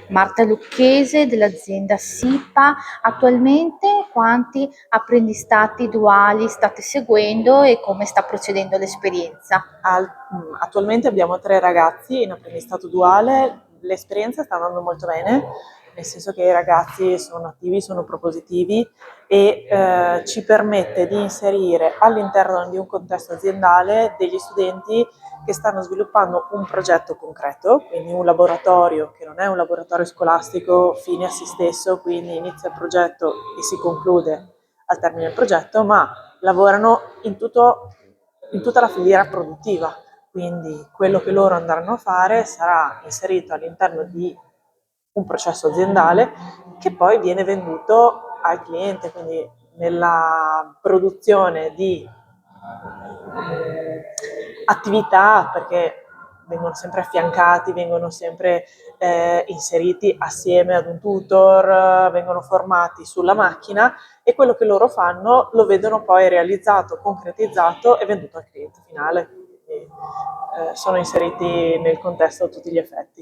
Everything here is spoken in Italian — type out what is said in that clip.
Marta Lucchese dell'azienda SIPA. Attualmente quanti apprendistati duali state seguendo e come sta procedendo l'esperienza? Attualmente abbiamo 3 ragazzi in apprendistato duale, l'esperienza sta andando molto bene, nel senso che i ragazzi sono attivi, sono propositivi e ci permette di inserire all'interno di un contesto aziendale degli studenti che stanno sviluppando un progetto concreto, quindi un laboratorio che non è un laboratorio scolastico fine a se stesso, quindi inizia il progetto e si conclude al termine del progetto, ma lavorano in tutta la filiera produttiva, quindi quello che loro andranno a fare sarà inserito all'interno di un processo aziendale che poi viene venduto al cliente, quindi nella produzione di attività, perché vengono sempre affiancati, vengono sempre inseriti assieme ad un tutor, vengono formati sulla macchina e quello che loro fanno lo vedono poi realizzato, concretizzato e venduto al cliente finale. Quindi, sono inseriti nel contesto a tutti gli effetti.